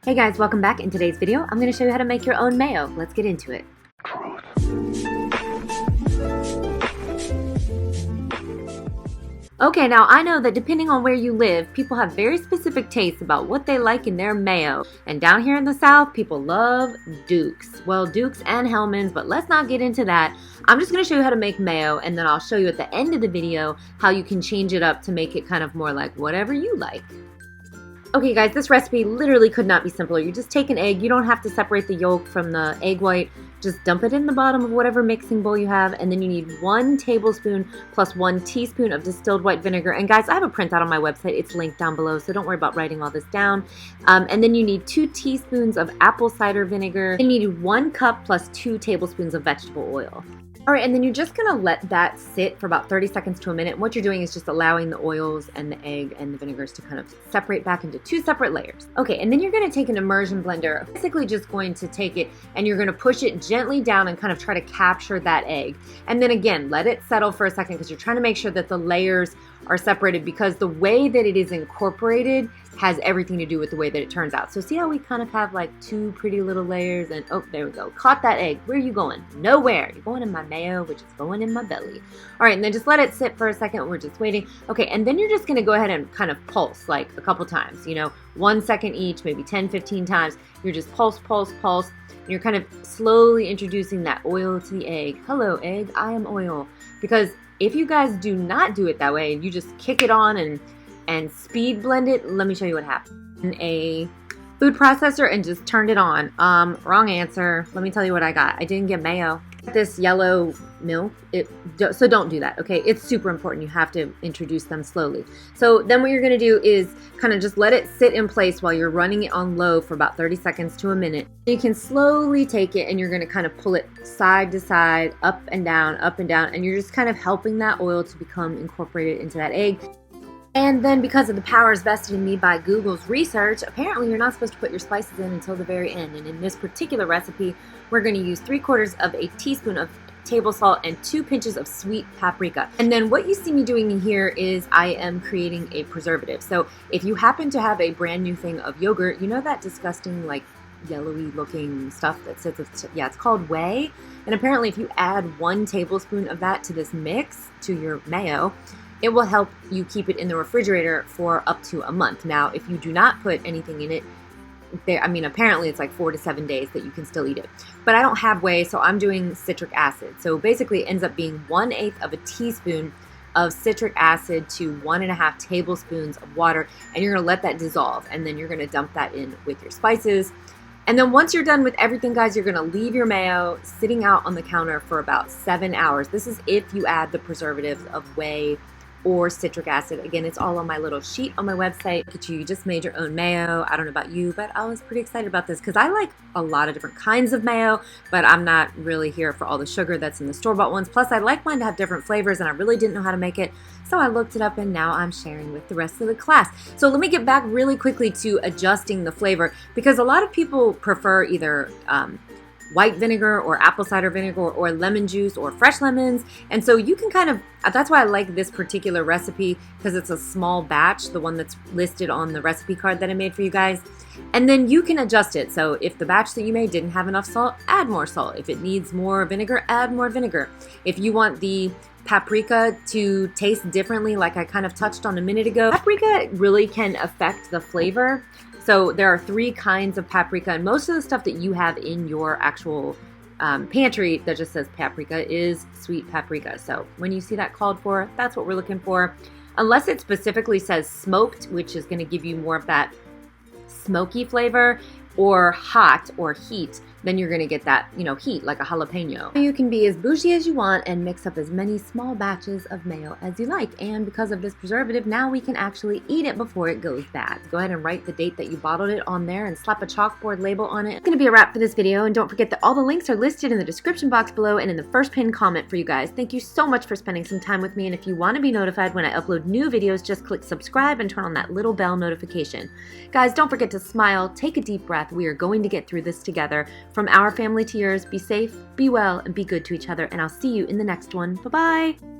Hey guys, welcome back. In today's video, I'm going to show you how to make your own mayo. Let's get into it. Okay, now I know that depending on where you live, people have very specific tastes about what they like in their mayo. And down here in the South, people love Dukes. Well, Dukes and Hellmann's, but let's not get into that. I'm just going to show you how to make mayo, and then I'll show you at the end of the video how you can change it up to make it kind of more like whatever you like. Okay guys, this recipe literally could not be simpler. You just take an egg. You don't have to separate the yolk from the egg white. Just dump it in the bottom of whatever mixing bowl you have, and then you need 1 tablespoon plus 1 teaspoon of distilled white vinegar. And guys, I have a printout on my website. It's linked down below, so don't worry about writing all this down. And then you need 2 teaspoons of apple cider vinegar. And you need 1 cup plus 2 tablespoons of vegetable oil. All right, and then you're just gonna let that sit for about 30 seconds to a minute. What you're doing is just allowing the oils and the egg and the vinegars to kind of separate back into 2 separate layers. Okay, and then you're gonna take an immersion blender. Basically just going to take it and you're gonna push it gently down and kind of try to capture that egg. And then again, let it settle for a second because you're trying to make sure that the layers are separated, because the way that it is incorporated has everything to do with the way that it turns out. So see how we kind of have like 2 pretty little layers, and oh, there we go. Caught that egg. Where are you going? Nowhere. You're going in my mayo, which is going in my belly. All right, and then just let it sit for a second. We're just waiting. Okay, and then you're just gonna go ahead and kind of pulse like a couple times, 1 second each, maybe 10, 15 times. You're just pulse, pulse, pulse. And you're kind of slowly introducing that oil to the egg. Hello, egg, I am oil. Because if you guys do not do it that way and you just kick it on and speed blend it, let me show you what happened. In a food processor and just turned it on. Wrong answer. Let me tell you what I got. I didn't get mayo. This yellow milk, so don't do that, okay? It's super important. You have to introduce them slowly. So then what you're gonna do is kind of just let it sit in place while you're running it on low for about 30 seconds to a minute. You can slowly take it and you're gonna kind of pull it side to side, up and down, and you're just kind of helping that oil to become incorporated into that egg. And then because of the powers vested in me by Google's research, apparently you're not supposed to put your spices in until the very end. And in this particular recipe, we're going to use 3/4 of a teaspoon of table salt and 2 pinches of sweet paprika. And then what you see me doing here is I am creating a preservative. So if you happen to have a brand new thing of yogurt, you know that disgusting like yellowy looking stuff that sits, it's called whey. And apparently if you add 1 tablespoon of that to this mix, to your mayo, it will help you keep it in the refrigerator for up to a month. Now, if you do not put anything in it, apparently it's like 4 to 7 days that you can still eat it. But I don't have whey, so I'm doing citric acid. So basically it ends up being 1/8 of a teaspoon of citric acid to 1.5 tablespoons of water, and you're gonna let that dissolve, and then you're gonna dump that in with your spices. And then once you're done with everything, guys, you're gonna leave your mayo sitting out on the counter for about 7 hours. This is if you add the preservatives of whey or citric acid. Again, it's all on my little sheet on my website. Look at you just made your own mayo. I don't know about you, but I was pretty excited about this because I like a lot of different kinds of mayo, but I'm not really here for all the sugar that's in the store-bought ones. Plus, I like mine to have different flavors, and I really didn't know how to make it, so I looked it up, and now I'm sharing with the rest of the class. So let me get back really quickly to adjusting the flavor, because a lot of people prefer either white vinegar or apple cider vinegar or lemon juice or fresh lemons. And so you can kind of, that's why I like this particular recipe, because it's a small batch, the one that's listed on the recipe card that I made for you guys. And then you can adjust it. So if the batch that you made didn't have enough salt, add more salt. If it needs more vinegar, add more vinegar. If you want the paprika to taste differently, like I kind of touched on a minute ago, paprika really can affect the flavor. So there are 3 kinds of paprika, and most of the stuff that you have in your actual pantry that just says paprika is sweet paprika. So when you see that called for, that's what we're looking for. Unless it specifically says smoked, which is going to give you more of that smoky flavor, or hot or heat, then you're going to get that, heat like a jalapeno. You can be as bougie as you want and mix up as many small batches of mayo as you like. And because of this preservative, now we can actually eat it before it goes bad. Go ahead and write the date that you bottled it on there and slap a chalkboard label on it. It's going to be a wrap for this video, and don't forget that all the links are listed in the description box below and in the first pinned comment for you guys. Thank you so much for spending some time with me, and if you want to be notified when I upload new videos, just click subscribe and turn on that little bell notification. Guys, don't forget to smile, take a deep breath. We are going to get through this together. From our family to yours, be safe, be well, and be good to each other, and I'll see you in the next one. Bye-bye!